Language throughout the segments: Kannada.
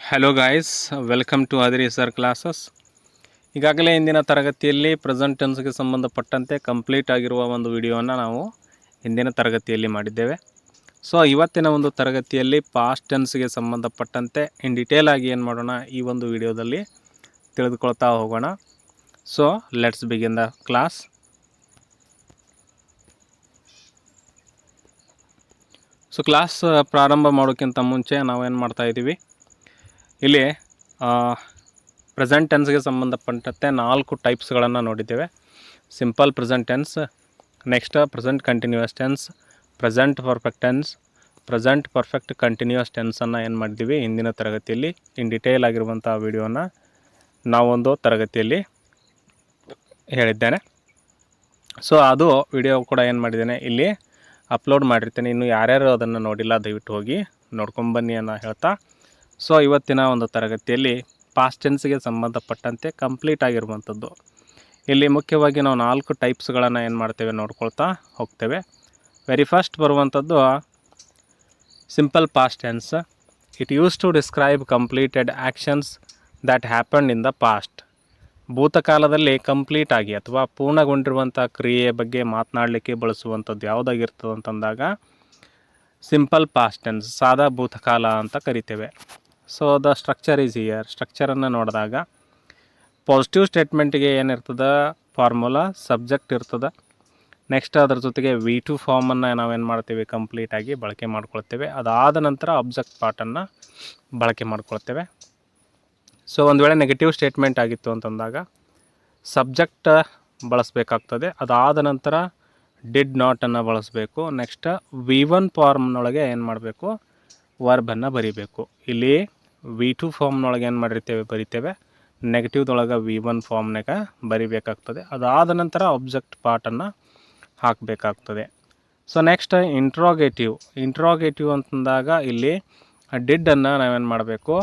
Hello guys, welcome to Adiri sir classes. ಈಗಾಗಲೇ ಇಂದಿನ ತರಗತಿಯಲ್ಲಿ ಪ್ರೆಸೆಂಟ್ ಟೆನ್ಸ್ಗೆ ಸಂಬಂಧಪಟ್ಟಂತೆ ಕಂಪ್ಲೀಟ್ ಆಗಿರುವ ಒಂದು ವಿಡಿಯೋವನ್ನು ನಾವು ಹಿಂದಿನ ತರಗತಿಯಲ್ಲಿ ಮಾಡಿದ್ದೇವೆ. ಸೊ ಇವತ್ತಿನ ಒಂದು ತರಗತಿಯಲ್ಲಿ ಪಾಸ್ಟ್ ಟೆನ್ಸ್ಗೆ ಸಂಬಂಧಪಟ್ಟಂತೆ ಇನ್ ಡಿಟೇಲ್ ಆಗಿ ಏನು ಮಾಡೋಣ ಈ ಒಂದು ವಿಡಿಯೋದಲ್ಲಿ ತಿಳಿದುಕೊಳ್ತಾ ಹೋಗೋಣ. So let's begin the class. So class ಪ್ರಾರಂಭ ಮಾಡೋಕ್ಕಿಂತ ಮುಂಚೆ ನಾವೇನು ಮಾಡ್ತಾಯಿದ್ದೀವಿ, ಇಲ್ಲಿ ಪ್ರೆಸೆಂಟ್ ಟೆನ್ಸ್ಗೆ ಸಂಬಂಧಪಟ್ಟಂತೆ 4 ಟೈಪ್ಸ್ಗಳನ್ನು ನೋಡಿದ್ದೇವೆ. Simple present tense, next present continuous tense, present perfect tense, present perfect continuous tension ಏನು ಮಾಡಿದ್ದೀವಿ ಹಿಂದಿನ ತರಗತಿಯಲ್ಲಿ ಇನ್ ಡಿಟೇಲ್ ಆಗಿರುವಂಥ ವಿಡಿಯೋನ ನಾವೊಂದು ತರಗತಿಯಲ್ಲಿ ಹೇಳಿದ್ದೇನೆ. ಸೊ ಅದು ವಿಡಿಯೋ ಕೂಡ ಏನು ಮಾಡಿದ್ದೇನೆ ಇಲ್ಲಿ ಅಪ್ಲೋಡ್ ಮಾಡಿರ್ತೇನೆ. ಇನ್ನು ಯಾರ್ಯಾರು ಅದನ್ನು ನೋಡಿಲ್ಲ ದಯವಿಟ್ಟು ಹೋಗಿ ನೋಡ್ಕೊಂಬನ್ನಿ ಅನ್ನೋ ಹೇಳ್ತಾ, ಸೊ ಇವತ್ತಿನ ಒಂದು ತರಗತಿಯಲ್ಲಿ ಪಾಸ್ಟ್ ಟೆನ್ಸ್ಗೆ ಸಂಬಂಧಪಟ್ಟಂತೆ ಕಂಪ್ಲೀಟ್ ಆಗಿರುವಂಥದ್ದು ಇಲ್ಲಿ ಮುಖ್ಯವಾಗಿ ನಾವು 4 ಟೈಪ್ಸ್ಗಳನ್ನು ಏನು ಮಾಡ್ತೇವೆ ನೋಡ್ಕೊಳ್ತಾ ಹೋಗ್ತೇವೆ. ವೆರಿ ಫಸ್ಟ್ ಬರುವಂಥದ್ದು simple past tense. It used to describe completed actions that happened in the past. ಭೂತಕಾಲದಲ್ಲಿ ಕಂಪ್ಲೀಟ್ ಆಗಿ ಅಥವಾ ಪೂರ್ಣಗೊಂಡಿರುವಂಥ ಕ್ರಿಯೆಯ ಬಗ್ಗೆ ಮಾತನಾಡಲಿಕ್ಕೆ ಬಳಸುವಂಥದ್ದು ಯಾವುದಾಗಿರ್ತದೆ ಅಂತಂದಾಗ ಸಿಂಪಲ್ ಪಾಸ್ಟ್ ಟೆನ್ಸ್, ಸಾದಾ ಭೂತಕಾಲ ಅಂತ ಕರಿತೇವೆ. So the structure is here. ಸ್ಟ್ರಕ್ಚರನ್ನು ನೋಡಿದಾಗ ಪಾಸಿಟಿವ್ ಸ್ಟೇಟ್ಮೆಂಟಿಗೆ ಏನಿರ್ತದೆ ಫಾರ್ಮುಲಾ ಸಬ್ಜೆಕ್ಟ್ ಇರ್ತದೆ. ನೆಕ್ಸ್ಟ್ ಅದರ ಜೊತೆಗೆ V2 ಫಾರ್ಮನ್ನು ನಾವೇನು ಮಾಡ್ತೀವಿ ಕಂಪ್ಲೀಟಾಗಿ ಬಳಕೆ ಮಾಡ್ಕೊಳ್ತೇವೆ. ಅದಾದ ನಂತರ ಆಬ್ಜೆಕ್ಟ್ ಪಾರ್ಟನ್ನು ಬಳಕೆ ಮಾಡ್ಕೊಳ್ತೇವೆ. ಸೊ ಒಂದು ವೇಳೆ ನೆಗೆಟಿವ್ ಸ್ಟೇಟ್ಮೆಂಟ್ ಆಗಿತ್ತು ಅಂತಂದಾಗ ಸಬ್ಜೆಕ್ಟ್ ಬಳಸಬೇಕಾಗ್ತದೆ. ಅದಾದ ನಂತರ ಡಿಡ್ ನಾಟನ್ನು ಬಳಸಬೇಕು. ನೆಕ್ಸ್ಟ್ V1 ಫಾರ್ಮ್ನೊಳಗೆ ಏನು ಮಾಡಬೇಕು ವರ್ಬನ್ನು ಬರಿಬೇಕು. ಇಲ್ಲಿ V2 ಫಾರ್ಮ್ನೊಳಗೆ ಏನು ಬರಿತೇವೆ ನೆಗೆಟಿವ್ದೊಳಗೆ V1 ಫಾರ್ಮ್ನಾಗ ಬರಿಬೇಕಾಗ್ತದೆ. ಅದಾದ ನಂತರ ಆಬ್ಜೆಕ್ಟ್ ಪಾರ್ಟನ್ನು ಹಾಕಬೇಕಾಗ್ತದೆ. ಸೊ ನೆಕ್ಸ್ಟ್ ಇಂಟ್ರಾಗೇಟಿವ್ ಅಂತಂದಾಗ ಇಲ್ಲಿ ಡಿಡ್ಡನ್ನು ನಾವೇನು ಮಾಡಬೇಕು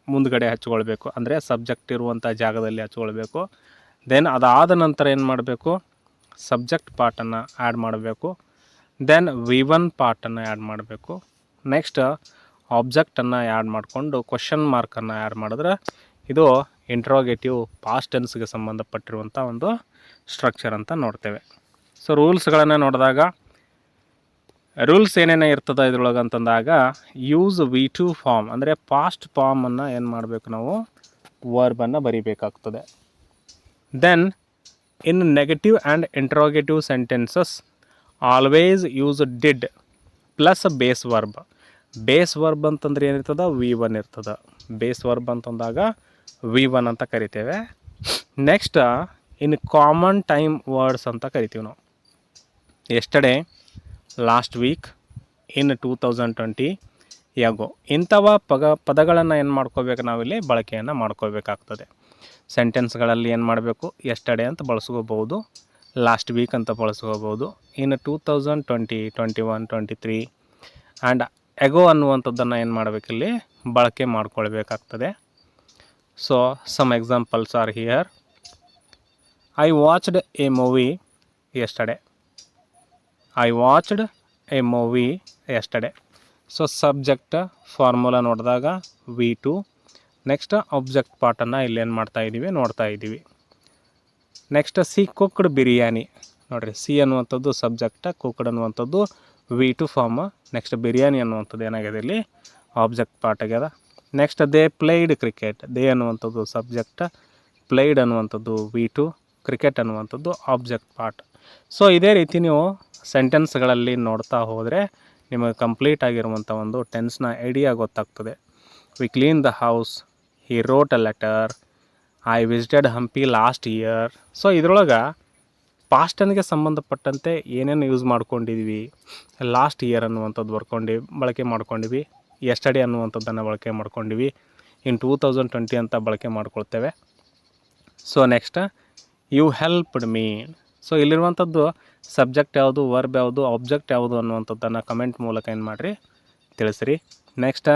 ಮುಂದ್ಗಡೆ ಹಚ್ಕೊಳ್ಬೇಕು, ಅಂದರೆ ಸಬ್ಜೆಕ್ಟ್ ಇರುವಂಥ ಜಾಗದಲ್ಲಿ ಹಚ್ಕೊಳ್ಬೇಕು. ದೆನ್ ಅದಾದ ನಂತರ ಏನು ಮಾಡಬೇಕು ಸಬ್ಜೆಕ್ಟ್ ಪಾರ್ಟನ್ನು ಆ್ಯಡ್ ಮಾಡಬೇಕು. ದೆನ್ V1 ಪಾರ್ಟನ್ನು ಆ್ಯಡ್ ಮಾಡಬೇಕು. ನೆಕ್ಸ್ಟ್ ಆಬ್ಜೆಕ್ಟನ್ನು ಆ್ಯಡ್ ಮಾಡಿಕೊಂಡು ಕ್ವಶನ್ ಮಾರ್ಕನ್ನು ಆ್ಯಡ್ ಮಾಡಿದ್ರೆ ಇದು ಇಂಟ್ರಾಗೇಟಿವ್ ಪಾಸ್ಟ್ ಟೆನ್ಸ್ಗೆ ಸಂಬಂಧಪಟ್ಟಿರುವಂಥ ಒಂದು ಸ್ಟ್ರಕ್ಚರ್ ಅಂತ ನೋಡ್ತೇವೆ. ಸೊ ರೂಲ್ಸ್ಗಳನ್ನು ನೋಡಿದಾಗ ರೂಲ್ಸ್ ಏನೇನು ಇರ್ತದೆ ಇದ್ರೊಳಗೆ ಅಂತಂದಾಗ ಯೂಸ್ V2 ಫಾರ್ಮ್, ಅಂದರೆ ಪಾಸ್ಟ್ ಫಾರ್ಮನ್ನು ಏನು ಮಾಡಬೇಕು ನಾವು ವರ್ಬನ್ನು ಬರಿಬೇಕಾಗ್ತದೆ. Then in negative and interrogative sentences always use did plus base verb. Base verb ಅಂತಂದ್ರೆ ಏನಿರ್ತದೆ V1 ಇರ್ತದೆ. ಬೇಸ್ ವರ್ಬ್ ಅಂತಂದಾಗ V1 ಅಂತ ಕರಿತೇವೆ. Next in common time words ಅಂತ ಕರಿತೀವಿ ನಾವು. ಎಸ್ಟರ್ಡೇ, ಲಾಸ್ಟ್ ವೀಕ್, ಇನ್ 2020, ಯಾಗೋ ಇಂಥವ ಪದಗಳನ್ನು ಏನು ಮಾಡ್ಕೋಬೇಕು ನಾವಿಲ್ಲಿ ಬಳಕೆಯನ್ನು ಮಾಡ್ಕೋಬೇಕಾಗ್ತದೆ. ಸೆಂಟೆನ್ಸ್ಗಳಲ್ಲಿ ಏನು ಮಾಡಬೇಕು ಎಸ್ಟರ್ಡೇ ಅಂತ ಬಳಸ್ಕೋಬೋದು, ಲಾಸ್ಟ್ ವೀಕ್ ಅಂತ ಬಳಸ್ಕೋಬೋದು, ಇನ್ 2020, 21, 23 ಆ್ಯಂಡ್ ಎಗೋ ಅನ್ನುವಂಥದ್ದನ್ನು ಏನು ಮಾಡಬೇಕಿಲ್ಲಿ ಬಳಕೆ ಮಾಡ್ಕೊಳ್ಬೇಕಾಗ್ತದೆ. So some examples are here. I watched a movie yesterday. I watched a movie yesterday. So subject formula ನೋಡಿದಾಗ V2. ನೆಕ್ಸ್ಟ್ ಆಬ್ಜೆಕ್ಟ್ ಪಾರ್ಟನ್ನು ಇಲ್ಲೇನು ಮಾಡ್ತಾಯಿದ್ದೀವಿ ನೋಡ್ತಾ ಇದ್ದೀವಿ. Next she cooked biryani. ನೋಡಿರಿ, ಸಿ ಅನ್ನುವಂಥದ್ದು ಸಬ್ಜೆಕ್ಟ್, ಕುಕ್ಡ್ ಅನ್ನುವಂಥದ್ದು V2 ಫಾರ್ಮ್. ನೆಕ್ಸ್ಟ್ ಬಿರಿಯಾನಿ ಅನ್ನುವಂಥದ್ದು ಏನಾಗಿದೆ ಇಲ್ಲಿ ಆಬ್ಜೆಕ್ಟ್ ಪಾರ್ಟ್ ಆಗ್ಯದ. Next they played cricket. They ಅನ್ನುವಂಥದ್ದು ಸಬ್ಜೆಕ್ಟ್, ಪ್ಲೇಯ್ಡ್ ಅನ್ನುವಂಥದ್ದು V2, ಕ್ರಿಕೆಟ್ ಅನ್ನುವಂಥದ್ದು ಆಬ್ಜೆಕ್ಟ್ ಪಾರ್ಟ್. ಸೊ ಇದೇ ರೀತಿ ನೀವು ಸೆಂಟೆನ್ಸ್ಗಳಲ್ಲಿ ನೋಡ್ತಾ ಹೋದರೆ ನಿಮಗೆ ಕಂಪ್ಲೀಟ್ ಆಗಿರುವಂಥ ಒಂದು ಟೆನ್ಸ್ನ ಐಡಿಯಾ ಗೊತ್ತಾಗ್ತದೆ. We clean the house, he wrote a letter, I visited Hampi last year. So ಇದ್ರೊಳಗೆ ಪಾಸ್ಟ್ ಟೆನ್ಸ್ಗೆ ಸಂಬಂಧಪಟ್ಟಂತೆ ಏನೇನು ಯೂಸ್ ಮಾಡ್ಕೊಂಡಿದ್ವಿ, ಲಾಸ್ಟ್ ಇಯರ್ ಅನ್ನುವಂಥದ್ದು ಬಳಕೆ ಮಾಡ್ಕೊಂಡಿವಿ, ಯೆಸ್ಟರ್ಡೇ ಅನ್ನುವಂಥದ್ದನ್ನು ಬಳಕೆ ಮಾಡ್ಕೊಂಡಿವಿ, ಇನ್ 2020 ಅಂತ ಬಳಕೆ ಮಾಡ್ಕೊಳ್ತೇವೆ. So next you helped me. So ಇಲ್ಲಿರುವಂಥದ್ದು ಸಬ್ಜೆಕ್ಟ್ ಯಾವುದು, ವರ್ಬ್ ಯಾವುದು, ಆಬ್ಜೆಕ್ಟ್ ಯಾವುದು ಅನ್ನುವಂಥದ್ದನ್ನು ಕಮೆಂಟ್ ಮೂಲಕ ಏನು ಮಾಡಿರಿ ತಿಳಿಸ್ರಿ. Next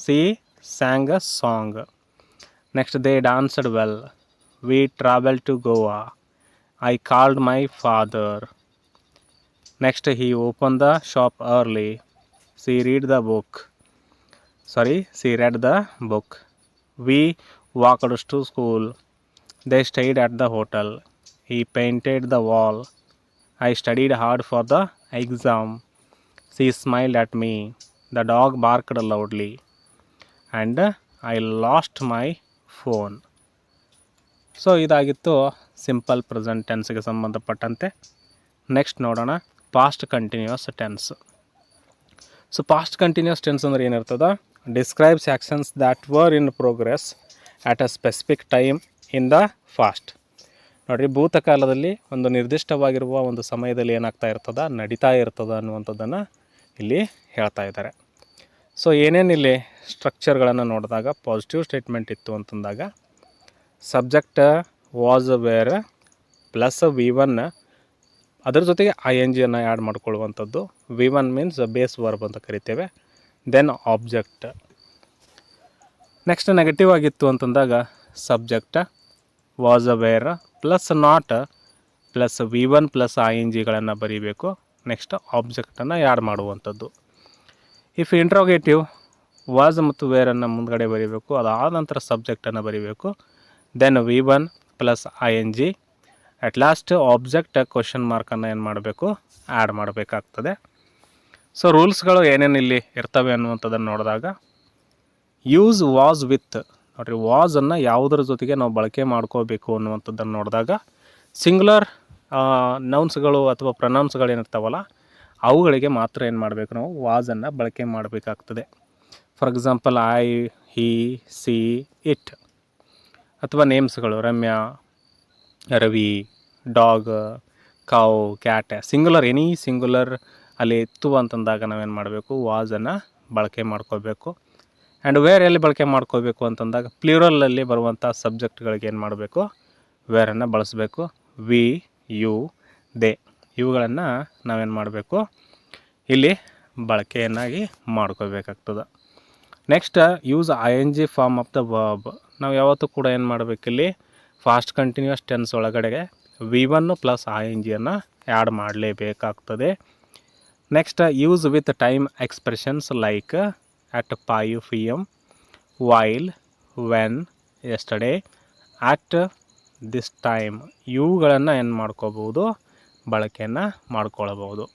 she sang a song. Next they danced well, we travel to Goa, I called my father. Next he opened the shop early, she read the book. She read the book. We walked to school. They stayed at the hotel. He painted the wall. I studied hard for the exam. She smiled at me. The dog barked loudly. And I lost my phone. So ಇದಾಗಿತ್ತು ಸಿಂಪಲ್ ಪ್ರೆಸೆಂಟ್ ಟೆನ್ಸ್ಗೆ ಸಂಬಂಧಪಟ್ಟಂತೆ. ನೆಕ್ಸ್ಟ್ ನೋಡೋಣ past continuous tense. So past continuous tense ಅಂದರೆ ಏನಿರ್ತದೆ? Describes actions that were in progress at a specific time in the past. ನೋಡಿರಿ, ಭೂತಕಾಲದಲ್ಲಿ ಒಂದು ನಿರ್ದಿಷ್ಟವಾಗಿರುವ ಒಂದು ಸಮಯದಲ್ಲಿ ಏನಾಗ್ತಾ ಇರ್ತದೆ, ನಡೀತಾ ಇರ್ತದೆ ಅನ್ನುವಂಥದ್ದನ್ನು ಇಲ್ಲಿ ಹೇಳ್ತಾ ಇದ್ದಾರೆ. ಸೊ ಏನೇನು ಇಲ್ಲಿ ಸ್ಟ್ರಕ್ಚರ್ಗಳನ್ನು ನೋಡಿದಾಗ ಪಾಸಿಟಿವ್ ಸ್ಟೇಟ್ಮೆಂಟ್ ಇತ್ತು ಅಂತಂದಾಗ subject was were plus V1 ಅದರ ಜೊತೆಗೆ ING ಆ್ಯಡ್ ಮಾಡ್ಕೊಳ್ಳುವಂಥದ್ದು. V1 ಮೀನ್ಸ್ ಬೇಸ್ ವರ್ಬ್ ಅಂತ ಕರಿತೇವೆ. Then object. ನೆಕ್ಸ್ಟ್ ನೆಗೆಟಿವ್ ಆಗಿತ್ತು ಅಂತಂದಾಗ subject was were plus not plus V1 plus INGಗಳನ್ನು ಬರೀಬೇಕು. ನೆಕ್ಸ್ಟ್ ಆಬ್ಜೆಕ್ಟನ್ನು ಆ್ಯಡ್ ಮಾಡುವಂಥದ್ದು. ಇಫ್ ಇಂಟ್ರೋಗೇಟಿವ್ ವಾಸ್ ಮತ್ತು ವೇರನ್ನು ಮುಂದ್ಗಡೆ ಬರೀಬೇಕು, ಅದಾದ ನಂತರ ಸಬ್ಜೆಕ್ಟನ್ನು ಬರೀಬೇಕು. Then V1 plus ING at last object question ಮಾರ್ಕನ್ನು ಏನು ಮಾಡಬೇಕು, ಆ್ಯಡ್ ಮಾಡಬೇಕಾಗ್ತದೆ. ಸೊ ರೂಲ್ಸ್ಗಳು ಏನೇನು ಇಲ್ಲಿ ಇರ್ತವೆ ಅನ್ನುವಂಥದ್ದನ್ನು ನೋಡಿದಾಗ ಯೂಸ್ ವಾಸ್ ವಿತ್. ನೋಡಿರಿ, ವಾಸನ್ನು ಯಾವುದರ ಜೊತೆಗೆ ನಾವು ಬಳಕೆ ಮಾಡ್ಕೋಬೇಕು ಅನ್ನುವಂಥದ್ದನ್ನು ನೋಡಿದಾಗ ಸಿಂಗ್ಯುಲರ್ ನೌನ್ಸ್ಗಳು ಅಥವಾ ಪ್ರೊನೌನ್ಸ್ಗಳು ಏನಿರ್ತಾವಲ್ಲ ಅವುಗಳಿಗೆ ಮಾತ್ರ ಏನು ಮಾಡಬೇಕು, ನಾವು ವಾಸನ್ನು ಬಳಕೆ ಮಾಡಬೇಕಾಗ್ತದೆ. For example I, he, she, it. ಅಥವಾ ನೇಮ್ಸ್ಗಳು Ramya, Ravi, dog, cow, cat. Singular, any singular ಅಲ್ಲಿ ಇತ್ತು ಅಂತಂದಾಗ ನಾವೇನು ಮಾಡಬೇಕು, ವಾಸನ್ನು ಬಳಕೆ ಮಾಡ್ಕೋಬೇಕು. ಆ್ಯಂಡ್ ವೇರ್ ಎಲ್ಲಿ ಬಳಕೆ ಮಾಡ್ಕೋಬೇಕು ಅಂತಂದಾಗ ಪ್ಲೂರಲಲ್ಲಿ ಬರುವಂಥ ಸಬ್ಜೆಕ್ಟ್ಗಳಿಗೆ ಏನು ಮಾಡಬೇಕು, ವೇರನ್ನು ಬಳಸಬೇಕು. ವಿ, ಯು, ದೇ ಇವುಗಳನ್ನು ನಾವೇನು ಮಾಡಬೇಕು, ಇಲ್ಲಿ ಬಳಕೆಯನ್ನಾಗಿ ಮಾಡ್ಕೋಬೇಕಾಗ್ತದೆ. Next use ING form of the verb. ನಾವು ಯಾವತ್ತೂ ಕೂಡ ಏನು ಮಾಡಬೇಕಿಲ್ಲಿ ಫಾಸ್ಟ್ ಕಂಟಿನ್ಯೂಸ್ ಟೆನ್ಸ್ ಒಳಗಡೆಗೆ V1 ಪ್ಲಸ್ INGಯನ್ನು ಆ್ಯಡ್ ಮಾಡಲೇಬೇಕಾಗ್ತದೆ. Next use with time expressions like at 5 PM, while, when, yesterday, at this time. ಇವುಗಳನ್ನು ಏನು ಮಾಡ್ಕೋಬೋದು, ಬಳಕೆಯನ್ನು ಮಾಡ್ಕೊಳ್ಬೋದು.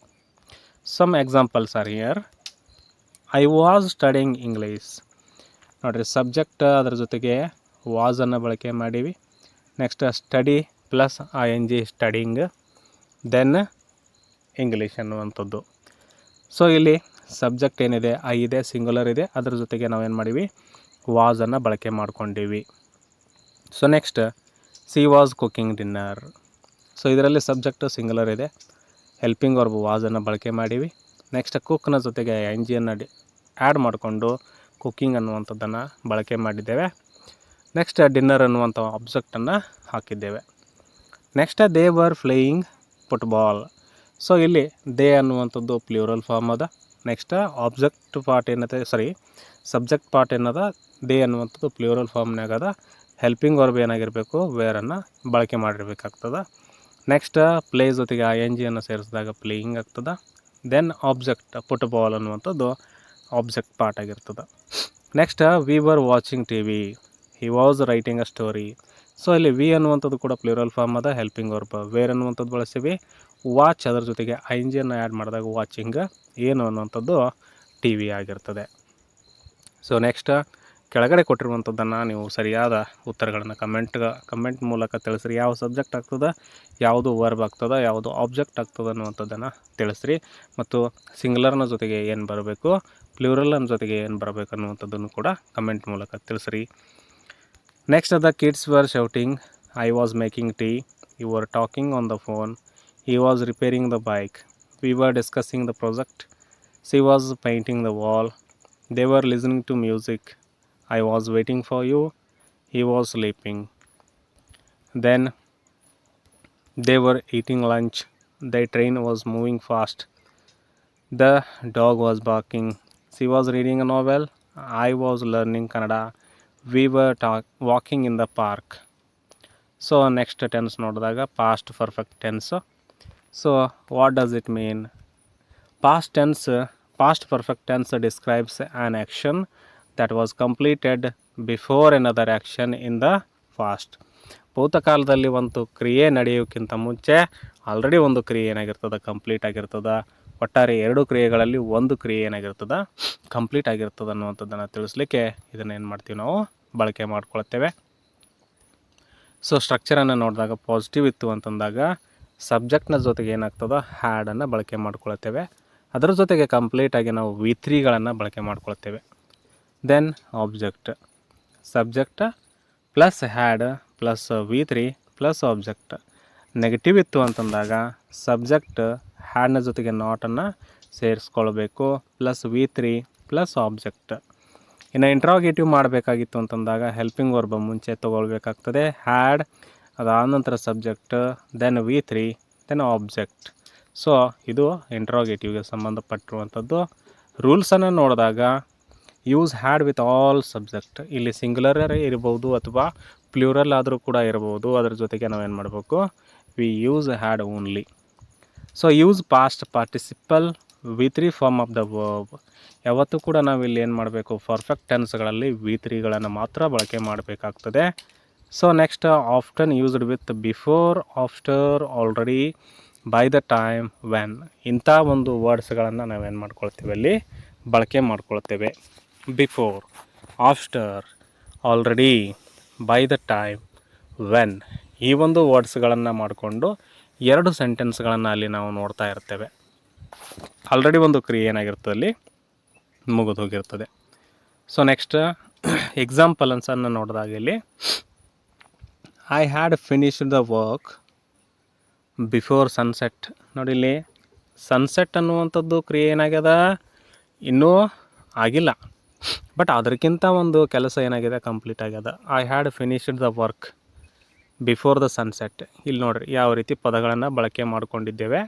Some examples are here. I was studying English. ನೋಡಿರಿ, ಸಬ್ಜೆಕ್ಟ್ ಅದರ ಜೊತೆಗೆ ವಾಸನ್ನು ಬಳಕೆ ಮಾಡೀವಿ. Next study plus ING studying, then English ಅನ್ನುವಂಥದ್ದು. ಸೊ ಇಲ್ಲಿ ಸಬ್ಜೆಕ್ಟ್ ಏನಿದೆ ಐ ಇದೆ, ಸಿಂಗುಲರ್ ಇದೆ, ಅದರ ಜೊತೆಗೆ ನಾವೇನು ಮಾಡೀವಿ, ವಾಸನ್ನು ಬಳಕೆ ಮಾಡ್ಕೊಂಡೀವಿ. So next she was cooking dinner. So ಇದರಲ್ಲಿ ಸಬ್ಜೆಕ್ಟ್ ಸಿಂಗುಲರ್ ಇದೆ, ಹೆಲ್ಪಿಂಗ್ ವರ್ಬ್ ವಾಸನ್ನು ಬಳಕೆ ಮಾಡೀವಿ. ನೆಕ್ಸ್ಟ್ ಕುಕ್ನ ಜೊತೆಗೆ INGಯನ್ನು ಆ್ಯಡ್ ಮಾಡಿಕೊಂಡು ಕುಕ್ಕಿಂಗ್ ಅನ್ನುವಂಥದ್ದನ್ನು ಬಳಕೆ ಮಾಡಿದ್ದೇವೆ. ನೆಕ್ಸ್ಟ್ ಡಿನ್ನರ್ ಅನ್ನುವಂಥ ಆಬ್ಜೆಕ್ಟನ್ನು ಹಾಕಿದ್ದೇವೆ. Next they were playing football. So ಇಲ್ಲಿ ದೇ ಅನ್ನುವಂಥದ್ದು ಪ್ಲೂರಲ್ ಫಾರ್ಮ್ ಅದ. ನೆಕ್ಸ್ಟ್ ಆಬ್ಜೆಕ್ಟ್ ಪಾರ್ಟ್ ಏನದ, ಸಬ್ಜೆಕ್ಟ್ ಪಾರ್ಟ್ ಏನದ, ದೇ ಅನ್ನುವಂಥದ್ದು ಪ್ಲೂರಲ್ ಫಾರ್ಮ್ನಾಗ ಅದ. ಹೆಲ್ಪಿಂಗ್ ವರ್ಬ್ ಏನಾಗಿರಬೇಕು, ವೇರನ್ನು ಬಳಕೆ ಮಾಡಿರಬೇಕಾಗ್ತದೆ. ನೆಕ್ಸ್ಟ್ ಪ್ಲೇ ಜೊತೆಗೆ INGಯನ್ನು ಸೇರಿಸಿದಾಗ ಪ್ಲೇಯಿಂಗ್ ಆಗ್ತದೆ. ದೆನ್ ಆಬ್ಜೆಕ್ಟ್ ಫುಟ್ಬಾಲ್ ಅನ್ನುವಂಥದ್ದು ಆಬ್ಜೆಕ್ಟ್ ಪಾರ್ಟ್ ಆಗಿರ್ತದೆ. Next we were watching TV, he was writing a story. So ಇಲ್ಲಿ ವಿ ಅನ್ನುವಂಥದ್ದು ಕೂಡ ಪ್ಲೂರಲ್ ಫಾರ್ಮ್ ಅದ, ಹೆಲ್ಪಿಂಗ್ ವರ್ಬ್. ವೇರ್ ಅನ್ನುವಂಥದ್ದು ಬಳಸ್ತೀವಿ. ವಾಚ್ ಅದರ ಜೊತೆಗೆ INGಯನ್ನು ಆ್ಯಡ್ ಮಾಡಿದಾಗ ವಾಚಿಂಗ್ ಏನು ಅನ್ನುವಂಥದ್ದು TV ಆಗಿರ್ತದೆ. ಸೊ ನೆಕ್ಸ್ಟ್ ಕೆಳಗಡೆ ಕೊಟ್ಟಿರುವಂಥದ್ದನ್ನು ನೀವು ಸರಿಯಾದ ಉತ್ತರಗಳನ್ನು ಕಮೆಂಟ್ ಮೂಲಕ ತಿಳಿಸ್ರಿ. ಯಾವ ಸಬ್ಜೆಕ್ಟ್ ಆಗ್ತದೆ, ಯಾವುದು ವರ್ಬ್ ಆಗ್ತದೆ, ಯಾವುದು ಆಬ್ಜೆಕ್ಟ್ ಆಗ್ತದೆ ಅನ್ನುವಂಥದ್ದನ್ನು ತಿಳಿಸ್ರಿ. ಮತ್ತು ಸಿಂಗುಲರ್ನ ಜೊತೆಗೆ ಏನು ಬರಬೇಕು, ಪ್ಲೂರಲ್ನ ಜೊತೆಗೆ ಏನು ಬರಬೇಕು ಅನ್ನುವಂಥದ್ದನ್ನು ಕೂಡ ಕಮೆಂಟ್ ಮೂಲಕ ತಿಳಿಸ್ರಿ. Next the kids were shouting, I was making tea, you were talking on the phone, he was repairing the bike, we were discussing the project, she was painting the wall, they were listening to music, I was waiting for you, he was sleeping. Then they were eating lunch, the train was moving fast, the dog was barking, she was reading a novel, I was learning Kannada, we were walking in the park. So next tense ನೋಡಿದಾಗ past perfect tense. So what does it mean? Past perfect tense describes an action that was completed before another action in the past. ಭೂತಕಾಲದಲ್ಲಿ ಒಂದು ಕ್ರಿಯೆ ನಡೆಯೋಕ್ಕಿಂತ ಮುಂಚೆ ಆಲ್ರೆಡಿ ಒಂದು ಕ್ರಿಯೆ ಏನಾಗಿರ್ತದೆ, ಕಂಪ್ಲೀಟ್ ಆಗಿರ್ತದೆ. ಒಟ್ಟಾರೆ 2 ಕ್ರಿಯೆಗಳಲ್ಲಿ ಒಂದು ಕ್ರಿಯೆ ಏನಾಗಿರ್ತದೆ, ಕಂಪ್ಲೀಟ್ ಆಗಿರ್ತದೆ ಅನ್ನುವಂಥದ್ದನ್ನು ತಿಳಿಸ್ಲಿಕ್ಕೆ ಇದನ್ನು ಏನು ಮಾಡ್ತೀವಿ ನಾವು ಬಳಕೆ ಮಾಡ್ಕೊಳ್ತೇವೆ. ಸೊ ಸ್ಟ್ರಕ್ಚರನ್ನು ನೋಡಿದಾಗ ಪಾಸಿಟಿವ್ ಇತ್ತು ಅಂತಂದಾಗ ಸಬ್ಜೆಕ್ಟ್ನ ಜೊತೆಗೆ ಏನಾಗ್ತದೆ, ಹ್ಯಾಡನ್ನು ಬಳಕೆ ಮಾಡ್ಕೊಳ್ತೇವೆ. ಅದರ ಜೊತೆಗೆ ಕಂಪ್ಲೀಟಾಗಿ ನಾವು V3ಗಳನ್ನು ಬಳಕೆ ಮಾಡ್ಕೊಳ್ತೇವೆ. Then object, subject plus had plus V3 plus object. Negative ಇತ್ತು ಅಂತಂದಾಗ ಸಬ್ಜೆಕ್ಟ್ ಹ್ಯಾಡ್ನ ಜೊತೆಗೆ ನಾಟನ್ನು ಸೇರಿಸ್ಕೊಳ್ಬೇಕು, ಪ್ಲಸ್ V3 ಪ್ಲಸ್ ಆಬ್ಜೆಕ್ಟ್. ಇನ್ನು ಇಂಟ್ರಾಗೇಟಿವ್ ಮಾಡಬೇಕಾಗಿತ್ತು ಅಂತಂದಾಗ ಹೆಲ್ಪಿಂಗ್ ವರ್ಬ್ ಮುಂಚೆ ತೊಗೊಳ್ಬೇಕಾಗ್ತದೆ, ಹ್ಯಾಡ್, ಅದಾದ ನಂತರ subject, then V3, then object. So ಇದು ಇಂಟ್ರಾಗೇಟಿವ್ಗೆ ಸಂಬಂಧಪಟ್ಟಿರುವಂಥದ್ದು. ರೂಲ್ಸನ್ನು ನೋಡಿದಾಗ use had with all subject. ಇಲ್ಲಿ ಸಿಂಗ್ಯುಲರ್ ಇರ್ಬೋದು ಅಥವಾ ಪ್ಲೂರಲ್ ಆದರೂ ಕೂಡ ಇರ್ಬೋದು. ಅದರ ಜೊತೆಗೆ ನಾವೇನು ಮಾಡಬೇಕು, we use had only. So use past participle V3 form of the verb. ಯಾವತ್ತೂ ಕೂಡ ನಾವಿಲ್ಲಿ ಏನು ಮಾಡಬೇಕು, ಪರ್ಫೆಕ್ಟ್ ಟೆನ್ಸ್ಗಳಲ್ಲಿ V3ಗಳನ್ನು ಮಾತ್ರ ಬಳಕೆ ಮಾಡಬೇಕಾಗ್ತದೆ. So next often used with before, after, already, by the time, when. ಇಂಥ ಒಂದು ವರ್ಡ್ಸ್ಗಳನ್ನು ನಾವೇನು ಮಾಡ್ಕೊಳ್ತೇವೆ, ಅಲ್ಲಿ ಬಳಕೆ ಮಾಡ್ಕೊಳ್ತೇವೆ. Before, after, already, by the time, when. ಈ ಒಂದು ವರ್ಡ್ಸ್ಗಳನ್ನು ಮಾಡಿಕೊಂಡು 2 ಸೆಂಟೆನ್ಸ್ಗಳನ್ನು ಅಲ್ಲಿ ನಾವು ನೋಡ್ತಾ ಇರ್ತೇವೆ. ಆಲ್ರೆಡಿ ಒಂದು ಕ್ರಿಯೆ ಏನಾಗಿರ್ತದೆ, ಅಲ್ಲಿ ಮುಗಿದು ಹೋಗಿರ್ತದೆ. ಸೊ ನೆಕ್ಸ್ಟ್ ಎಕ್ಸಾಂಪಲ್ಸನ್ನು ನೋಡಿದಾಗ ಇಲ್ಲಿ I had finished the work before sunset. ನೋಡಿ ಇಲ್ಲಿ ಸನ್ಸೆಟ್ ಅನ್ನುವಂಥದ್ದು ಕ್ರಿಯೆ ಏನಾಗ್ಯದ, ಇನ್ನೂ ಆಗಿಲ್ಲ, ಬಟ್ ಅದಕ್ಕಿಂತ ಒಂದು ಕೆಲಸ ಏನಾಗಿದೆ, ಕಂಪ್ಲೀಟ್ ಆಗ್ಯದ. I had finished the work before the sunset. ಇಲ್ಲಿ ನೋಡಿರಿ ಯಾವ ರೀತಿ ಪದಗಳನ್ನು ಬಳಕೆ ಮಾಡಿಕೊಂಡಿದ್ದೇವೆ.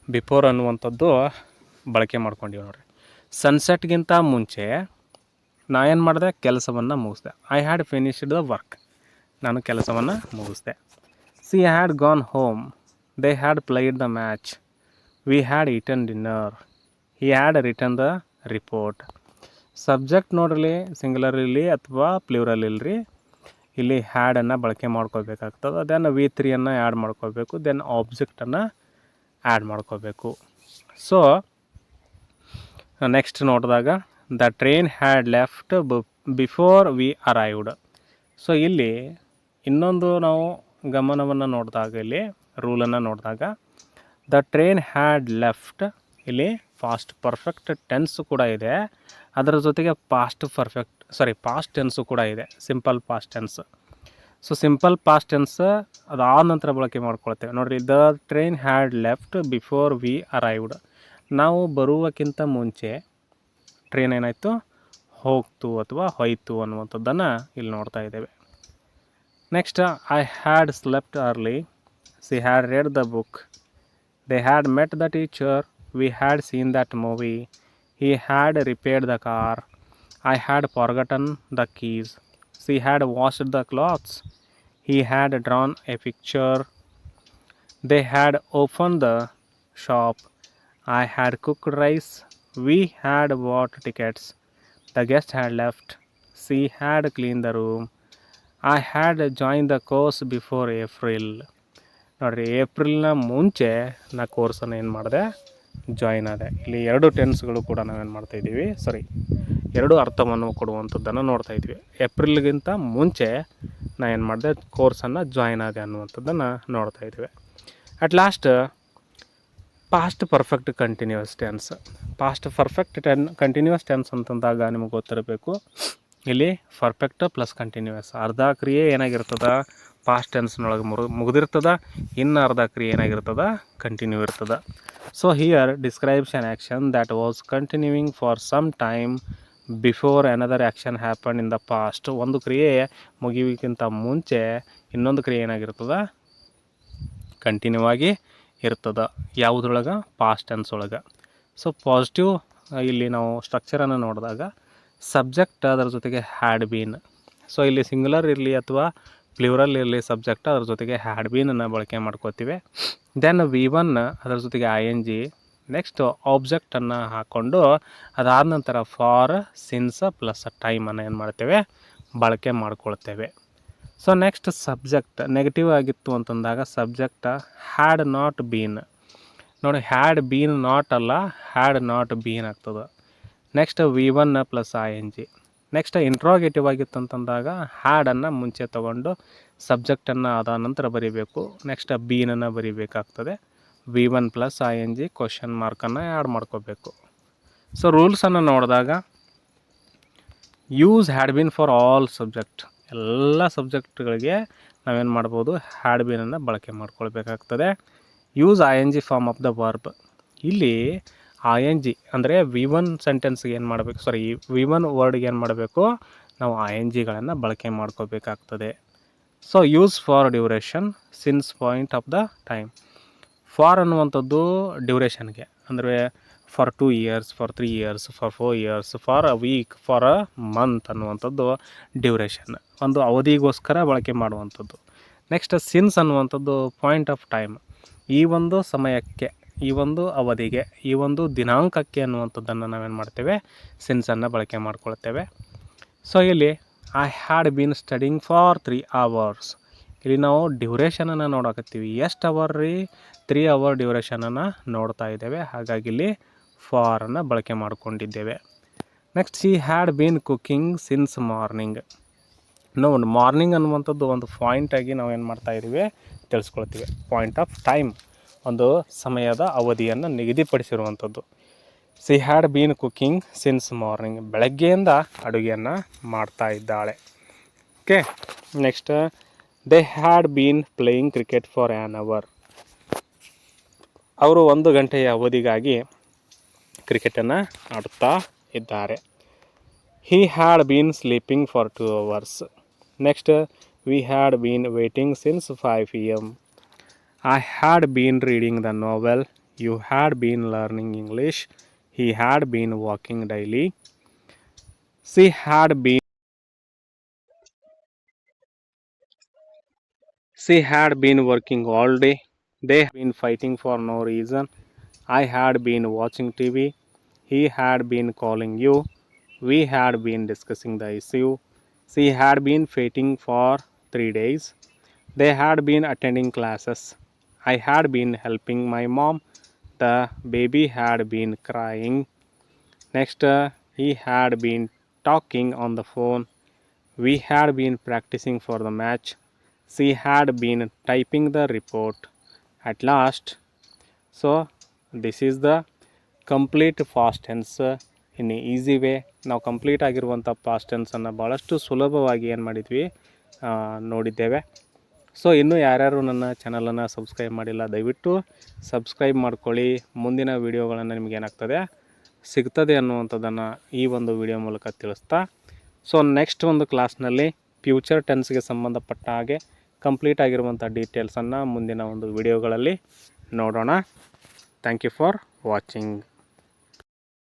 ಬಿಫೋರ್ ಅನ್ನುವಂಥದ್ದು ಬಳಕೆ ಮಾಡ್ಕೊಂಡಿವಿ ನೋಡಿರಿ. ಸನ್ಸೆಟ್ಗಿಂತ ಮುಂಚೆ ನಾ ಏನು ಮಾಡಿದೆ, ಕೆಲಸವನ್ನು ಮುಗಿಸ್ದೆ. I had finished the work, ನಾನು ಕೆಲಸವನ್ನು ಮುಗಿಸ್ದೆ. She had gone home, they had played the match, we had eaten dinner, he had return the report. Subject ನೋಡ್ರಿ ಸಿಂಗ್ಯುಲರ್ ಇರಲಿ ಅಥವಾ ಪ್ಲೂರಲ್ ಇಲ್ಲರಿ, ಇಲ್ಲಿ ಹ್ಯಾಡನ್ನು ಬಳಕೆ ಮಾಡ್ಕೋಬೇಕಾಗ್ತದೆ. ದೆನ್ V3ಯನ್ನು ಆ್ಯಡ್ ಮಾಡ್ಕೋಬೇಕು, ದೆನ್ ಆಬ್ಜೆಕ್ಟನ್ನು ಆ್ಯಡ್ ಮಾಡ್ಕೋಬೇಕು. ಸೊ ನೆಕ್ಸ್ಟ್ ನೋಡಿದಾಗ the train had left before we arrived. So ಇಲ್ಲಿ ಇನ್ನೊಂದು ನಾವು ಗಮನವನ್ನು ನೋಡಿದಾಗ, ಇಲ್ಲಿ ರೂಲನ್ನು ನೋಡಿದಾಗ ದ ಟ್ರೈನ್ ಹ್ಯಾಡ್ ಲೆಫ್ಟ್, ಇಲ್ಲಿ ಪಾಸ್ಟ್ ಪರ್ಫೆಕ್ಟ್ ಟೆನ್ಸ್ ಕೂಡ ಇದೆ, ಅದರ ಜೊತೆಗೆ ಪಾಸ್ಟ್ ಟೆನ್ಸು ಕೂಡ ಇದೆ, simple past tense. So simple past tense ಅದಾದ ನಂತರ ಬಳಕೆ ಮಾಡ್ಕೊಳ್ತೇವೆ ನೋಡಿರಿ. The train had left before we arrived. ನಾವು ಬರುವಕ್ಕಿಂತ ಮುಂಚೆ ಟ್ರೈನ್ ಏನಾಯಿತು, ಹೋಗ್ತು ಅಥವಾ ಹೋಯ್ತು ಅನ್ನುವಂಥದ್ದನ್ನು ಇಲ್ಲಿ ನೋಡ್ತಾ ಇದ್ದೇವೆ. Next I had slept early, she had red the book, they had met the teacher, we had seen that movie, he had repaired the car, I had forgotten the keys, she had washed the clothes, he had drawn a picture, they had opened the shop, I had cooked rice, we had bought tickets, the guest had left, she had cleaned the room, I had joined the course before April. ನೋಡಿರಿ, ಏಪ್ರಿಲ್ನ ಮುಂಚೆ ನಾ ಕೋರ್ಸನ್ನು ಏನು ಮಾಡಿದೆ, ಜಾಯಿನ್ ಆದೆ. ಇಲ್ಲಿ 2 ಟೆನ್ಸ್ಗಳು ಕೂಡ ನಾವೇನು ಮಾಡ್ತಾಯಿದ್ದೀವಿ, 2 ಅರ್ಥವನ್ನು ಕೊಡುವಂಥದ್ದನ್ನು ನೋಡ್ತಾಯಿದ್ವಿ. ಏಪ್ರಿಲ್ಗಿಂತ ಮುಂಚೆ ನಾ ಏನು ಮಾಡಿದೆ, ಕೋರ್ಸನ್ನು ಜಾಯಿನ್ ಆದೆ ಅನ್ನುವಂಥದ್ದನ್ನು ನೋಡ್ತಾಯಿದ್ವಿ. At last past perfect continuous tense. Past perfect continuous tense ಅಂತಂದಾಗ ನಿಮಗೆ ಗೊತ್ತಿರಬೇಕು, ಇಲ್ಲಿ ಪರ್ಫೆಕ್ಟ್ ಪ್ಲಸ್ ಕಂಟಿನ್ಯೂಸ್. ಅರ್ಧ ಕ್ರಿಯೆ ಏನಾಗಿರ್ತದೆ, ಪಾಸ್ಟ್ ಟೆನ್ಸ್ನೊಳಗೆ ಮುಗಿದಿರ್ತದೆ, ಇನ್ನು ಅರ್ಧ ಕ್ರಿಯೆ ಏನಾಗಿರ್ತದೆ, ಕಂಟಿನ್ಯೂ ಇರ್ತದೆ. So here describes an action that was continuing for some time before another action happen in the past. ಒಂದು ಕ್ರಿಯೆ ಮುಗಿಯೋಕ್ಕಿಂತ ಮುಂಚೆ ಇನ್ನೊಂದು ಕ್ರಿಯೆ ಏನಾಗಿರ್ತದೆ, ಕಂಟಿನ್ಯೂ ಆಗಿ ಇರ್ತದೆ. ಯಾವುದ್ರೊಳಗೆ, ಪಾಸ್ಟ್ ಟೆನ್ಸ್ ಒಳಗೆ. ಸೊ ಪಾಸಿಟಿವ್ ಇಲ್ಲಿ ನಾವು ಸ್ಟ್ರಕ್ಚರನ್ನು ನೋಡಿದಾಗ ಸಬ್ಜೆಕ್ಟ್ ಅದರ ಜೊತೆಗೆ ಹ್ಯಾಡ್ ಬೀನ್. ಸೊ ಇಲ್ಲಿ ಸಿಂಗ್ಯುಲರ್ ಇರಲಿ ಅಥವಾ ಪ್ಲೂರಲ್ ಇರಲಿ ಸಬ್ಜೆಕ್ಟ್, ಅದರ ಜೊತೆಗೆ ಹ್ಯಾಡ್ ಬೀನನ್ನು ಬಳಕೆ ಮಾಡ್ಕೋತೀವಿ. ದೆನ್ V1 ಅದರ ಜೊತೆಗೆ ING, ನೆಕ್ಸ್ಟ್ ಆಬ್ಜೆಕ್ಟನ್ನು ಹಾಕ್ಕೊಂಡು ಅದಾದ ನಂತರ ಫಾರ್, ಸಿನ್ಸ್ ಪ್ಲಸ್ ಟೈಮನ್ನು ಏನು ಮಾಡ್ತೇವೆ ಬಳಕೆ ಮಾಡ್ಕೊಳ್ತೇವೆ. ಸೊ ನೆಕ್ಸ್ಟ್ ಸಬ್ಜೆಕ್ಟ್ ನೆಗೆಟಿವ್ ಆಗಿತ್ತು ಅಂತಂದಾಗ ಸಬ್ಜೆಕ್ಟ್ ಹ್ಯಾಡ್ ನಾಟ್ ಬೀನ್. ನೋಡಿ ಹ್ಯಾಡ್ ಬೀನ್ ನಾಟ್ ಅಲ್ಲ, ಹ್ಯಾಡ್ ನಾಟ್ ಬೀನ್ ಆಗ್ತದೆ. Next V1 plus ING. Next interrogative ಆಗಿತ್ತು ಅಂತಂದಾಗ ಹ್ಯಾಡನ್ನು ಮುಂಚೆ ತೊಗೊಂಡು ಸಬ್ಜೆಕ್ಟನ್ನು ಅದಾದ ನಂತರ ಬರೀಬೇಕು. ನೆಕ್ಸ್ಟ್ ಬೀನನ್ನು ಬರೀಬೇಕಾಗ್ತದೆ. V1 ಪ್ಲಸ್ ING ಕ್ವಶನ್ ಮಾರ್ಕನ್ನು ಆ್ಯಡ್ ಮಾಡ್ಕೋಬೇಕು. ಸೊ ರೂಲ್ಸನ್ನು ನೋಡಿದಾಗ use had been for all subject. ಎಲ್ಲ ಸಬ್ಜೆಕ್ಟ್ಗಳಿಗೆ ನಾವೇನು ಮಾಡ್ಬೋದು, ಹ್ಯಾಡ್ ಬೀನನ್ನು ಬಳಕೆ ಮಾಡ್ಕೊಳ್ಬೇಕಾಗ್ತದೆ. Use ING form of the verb. ಇಲ್ಲಿ ING ಅಂದರೆ V1 ಸೆಂಟೆನ್ಸ್ಗೆ ಏನು ಮಾಡಬೇಕು, V1 ವರ್ಡ್ಗೆ ಏನು ಮಾಡಬೇಕು, ನಾವು INGಗಳನ್ನು ಬಳಕೆ ಮಾಡ್ಕೋಬೇಕಾಗ್ತದೆ. So use for duration, since, point of the time. For ಅನ್ನುವಂಥದ್ದು ಡ್ಯೂರೇಷನ್ಗೆ, ಅಂದರೆ for 2 years, for 3 years, for 4 years, for a week, for a month ಅನ್ನುವಂಥದ್ದು ಡ್ಯೂರೇಷನ್, ಒಂದು ಅವಧಿಗೋಸ್ಕರ ಬಳಕೆ ಮಾಡುವಂಥದ್ದು. ನೆಕ್ಸ್ಟ್ ಸಿನ್ಸ್ ಅನ್ನುವಂಥದ್ದು ಪಾಯಿಂಟ್ ಆಫ್ ಟೈಮ್, ಈ ಒಂದು ಸಮಯಕ್ಕೆ, ಈ ಒಂದು ಅವಧಿಗೆ, ಈ ಒಂದು ದಿನಾಂಕಕ್ಕೆ ಅನ್ನುವಂಥದ್ದನ್ನು ನಾವೇನು ಮಾಡ್ತೇವೆ, ಸಿನ್ಸನ್ನು ಬಳಕೆ ಮಾಡ್ಕೊಳ್ತೇವೆ. ಸೊ ಇಲ್ಲಿ I had been studying for 3 hours. ಇಲ್ಲಿ ನಾವು ಡ್ಯೂರೇಷನನ್ನು ನೋಡಕತ್ತೀವಿ. ಎಷ್ಟು ಅವರ್ ರೀ, 3 hour ಡ್ಯೂರೇಷನನ್ನು ನೋಡ್ತಾ ಇದ್ದೇವೆ. ಹಾಗಾಗಿ ಇಲ್ಲಿ ಫಾರನ್ನು ಬಳಕೆ ಮಾಡಿಕೊಂಡಿದ್ದೇವೆ. Next she had been cooking since morning. ನಾವು ಮಾರ್ನಿಂಗ್ ಅನ್ನುವಂಥದ್ದು ಒಂದು ಪಾಯಿಂಟಾಗಿ ನಾವು ಏನು ಮಾಡ್ತಾಯಿದ್ದೀವಿ, ತಿಳಿಸ್ಕೊಳ್ತೀವಿ. ಪಾಯಿಂಟ್ ಆಫ್ ಟೈಮ್, ಒಂದು ಸಮಯದ ಅವಧಿಯನ್ನು ನಿಗದಿಪಡಿಸಿರುವಂಥದ್ದು. She had been cooking since morning, ಬೆಳಗ್ಗೆಯಿಂದ ಅಡುಗೆಯನ್ನು ಮಾಡ್ತಾ ಇದ್ದಾಳೆ. Okay. Next they had been playing cricket for an hour. ಅವರು 1 ಗಂಟೆಯ ಅವಧಿಗಾಗಿ ಕ್ರಿಕೆಟನ್ನು ಆಡುತ್ತಾ ಇದ್ದಾರೆ. He had been sleeping for 2 hours. Next we had been waiting since 5 PM. I had been reading the novel. You had been learning English. He had been walking daily. She had been working all day. They had been fighting for no reason. I had been watching TV. He had been calling you. We had been discussing the issue. She had been waiting for 3 days. They had been attending classes. I had been helping my mom. The baby had been crying. Next, he had been talking on the phone. We had been practicing for the match. She had been typing the report. At last. So, this is the complete past tense in easy way. ನಾವು ಕಂಪ್ಲೀಟ್ ಆಗಿರುವಂಥ ಪಾಸ್ಟ್ ಟೆನ್ಸನ್ನು ಭಾಳಷ್ಟು ಸುಲಭವಾಗಿ ಏನು ಮಾಡಿದ್ವಿ, ನೋಡಿದ್ದೇವೆ. ಸೊ ಇನ್ನೂ ಯಾರ್ಯಾರು ನನ್ನ ಚಾನಲನ್ನು ಸಬ್ಸ್ಕ್ರೈಬ್ ಮಾಡಿಲ್ಲ, ದಯವಿಟ್ಟು ಸಬ್ಸ್ಕ್ರೈಬ್ ಮಾಡ್ಕೊಳ್ಳಿ. ಮುಂದಿನ ವೀಡಿಯೋಗಳನ್ನು ನಿಮಗೇನಾಗ್ತದೆ ಸಿಗ್ತದೆ ಅನ್ನುವಂಥದ್ದನ್ನು ಈ ಒಂದು ವಿಡಿಯೋ ಮೂಲಕ ತಿಳಿಸ್ತಾ, ಸೊ ನೆಕ್ಸ್ಟ್ ಒಂದು ಕ್ಲಾಸ್ನಲ್ಲಿ ಫ್ಯೂಚರ್ ಟೆನ್ಸ್ಗೆ ಸಂಬಂಧಪಟ್ಟ ಹಾಗೆ ಕಂಪ್ಲೀಟ್ ಆಗಿರುವಂಥ ಡೀಟೇಲ್ಸನ್ನು ಮುಂದಿನ ಒಂದು ವಿಡಿಯೋಗಳಲ್ಲಿ ನೋಡೋಣ. Thank you for watching.